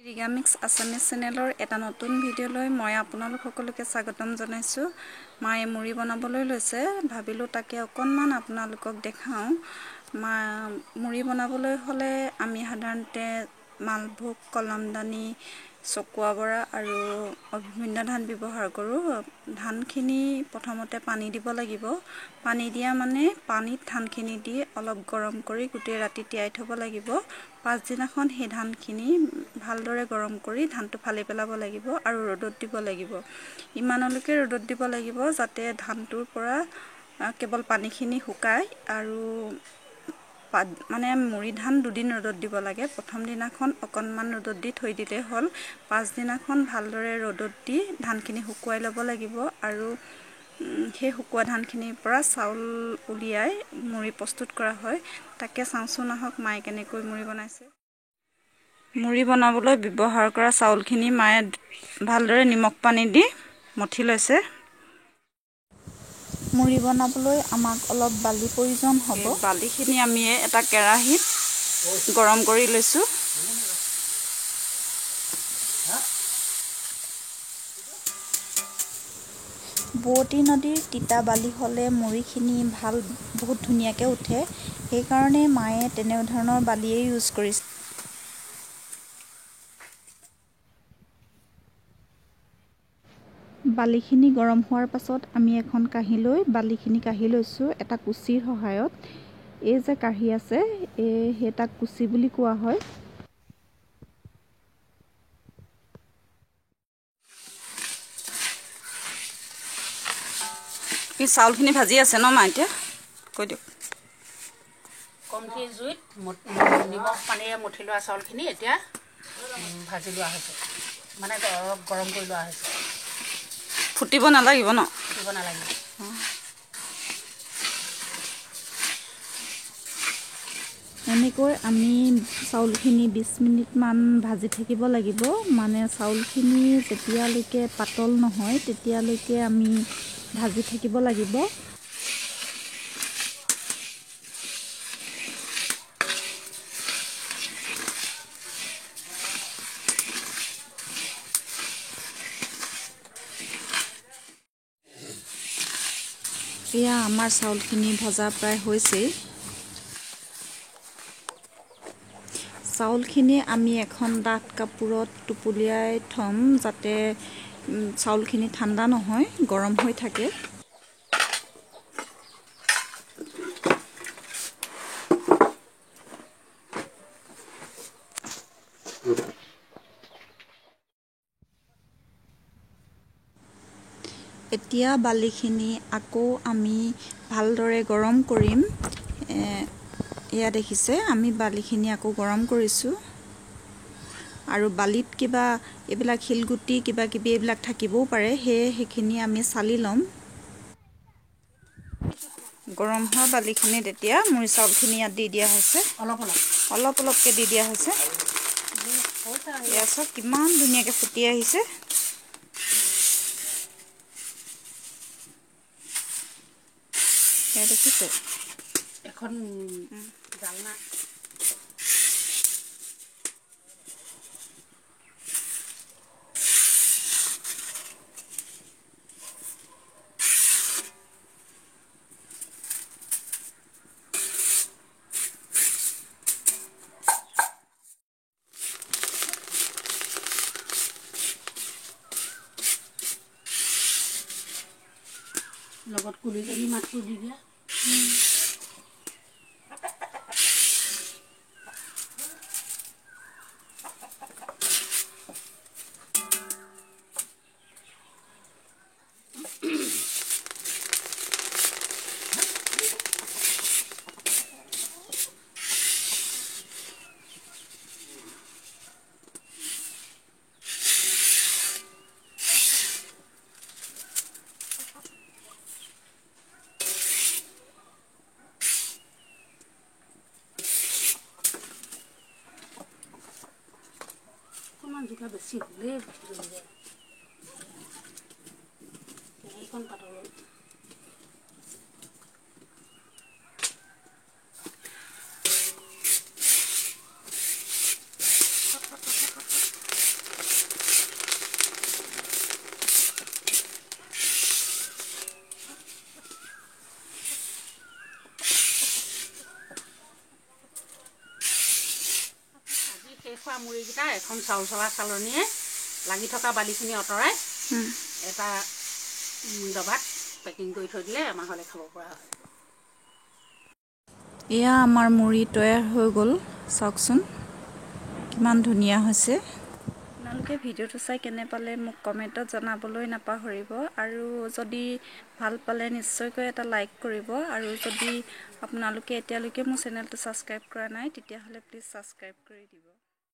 ৰিগামিক্স Assamese চেনেলৰ এটা নতুন ভিডিঅ'লৈ মই আপোনালোক সকলোকে স্বাগতম জনাইছোঁ। মায়ে মুড়ি বনাবলৈ লৈছে, ভাবিলোঁ তাকে অকণমান আপোনালোকক দেখাওঁ। মুড়ি বনাবলৈ হ'লে আমি সাধাৰণতে মালভোগ, কলমদানি, চকুৱা বৰা আৰু অভিন্ন ধান ব্যৱহাৰ কৰোঁ। ধানখিনি প্ৰথমতে পানী দিব লাগিব। পানী দিয়া মানে পানীত ধানখিনি দি অলপ গৰম কৰি গোটেই ৰাতি তিয়াই থ'ব লাগিব। পাছদিনাখন সেই ধানখিনি ভালদৰে গৰম কৰি ধানটো ফালি পেলাব লাগিব আৰু ৰ'দত দিব লাগিব। ইমানলৈকে ৰ'দত দিব লাগিব যাতে ধানটোৰ পৰা কেৱল পানীখিনি শুকায় আৰু মানে মুড়ি ধান দুদিন ৰ'দত দিব লাগে। প্ৰথম দিনাখন অকণমান ৰ'দত দি থৈ দিলে হ'ল। পাছদিনাখন ভালদৰে ৰ'দত দি ধানখিনি শুকুৱাই ল'ব লাগিব আৰু সেই শুকোৱা ধানখিনিৰ পৰা চাউল উলিয়াই মুড়ি প্ৰস্তুত কৰা হয়। তাকে চাওঁচোন আহক মায়ে কেনেকৈ মুড়ি বনাইছে। মুড়ি বনাবলৈ ব্যৱহাৰ কৰা চাউলখিনি মায়ে ভালদৰে নিমখ পানী দি মঠি লৈছে। মুড়ি বনাবলৈ আমাক অলপ বালি প্ৰয়োজন হ'ব। বালিখিনি আমি এটা কেৰাহীত গৰম কৰি লৈছোঁ। বোৱতী নদীৰ তিতা বালি হ'লে মুড়িখিনি বহুত ধুনীয়াকৈ উঠে। সেইকাৰণে মায়ে তেনেধৰণৰ বালিয়েই ইউজ কৰিছে। বালিখিনি গৰম হোৱাৰ পাছত আমি এখন কাঁহী লৈ বালিখিনি কাঢ়ি লৈছোঁ এটা কুচিৰ সহায়ত। এই যে কাঢ়ি আছে সেই তাক কুচি বুলি কোৱা হয়। চাউলখিনি ভাজি আছে ন মা? এতিয়া কৈ দিয়ক। কমটি জুইত নিমখ পানীৰে মঠি লোৱা চাউলখিনি এতিয়া ভাজি লোৱা হৈছে, মানে গৰম কৰি লোৱা হৈছে। ফুটিব নালাগিব ন? ফুটিব নালাগিব। এনেকৈ আমি চাউলখিনি 20 মিনিটমান ভাজি থাকিব লাগিব। মানে চাউলখিনি যেতিয়ালৈকে পাতল নহয় তেতিয়ালৈকে আমি ভাজি থাকিব লাগিব। এয়া আমাৰ চাউলখিনি ভজা প্ৰায় হৈছেই। চাউলখিনি আমি এখন ডাঠ কাপোৰত টুপুলিয়াই থ'ম যাতে চাউলখিনি ঠাণ্ডা নহয়, গৰম হৈ থাকে। এতিয়া বালিখিনি আকৌ আমি ভালদৰে গৰম কৰিম। এয়া দেখিছে আমি বালিখিনি আকৌ গৰম কৰিছোঁ আৰু বালিত কিবা এইবিলাক শিলগুটি কিবা কিবি এইবিলাক থাকিবও পাৰে, সেয়ে সেইখিনি আমি চালি ল'ম। গৰম হোৱা বালিখিনিত এতিয়া মুড়ি চাউলখিনি ইয়াত দি দিয়া হৈছে। অলপ অলপকৈ দি দিয়া হৈছে। এয়া চাওক কিমান ধুনীয়াকৈ ফুটি আহিছে। এয়া দেখিছে? এখন জালনা লগত কুলিজনী মাতটো দি দিয়া। অকণমান জোখা বেছি হ'লেই এইখন পাতল। থোৱা মুড়িকেইটা এখন চাউল চলা চালনীয়ে লাগি থকা বালিখিনি আঁতৰাই এটা ডবাত পেকিং কৰি থৈ দিলে এমাহলৈ খাব পৰা হয়। এয়া আমাৰ মুড়ি তৈয়াৰ হৈ গ'ল, চাওকচোন কিমান ধুনীয়া হৈছে। আপোনালোকে ভিডিঅ'টো চাই কেনে পালে মোক কমেণ্টত জনাবলৈ নাপাহৰিব, আৰু যদি ভাল পালে নিশ্চয়কৈ এটা লাইক কৰিব, আৰু যদি আপোনালোকে এতিয়ালৈকে মোৰ চেনেলটো ছাবস্ক্ৰাইব কৰা নাই তেতিয়াহ'লে প্লিজ ছাবস্ক্ৰাইব কৰি দিব।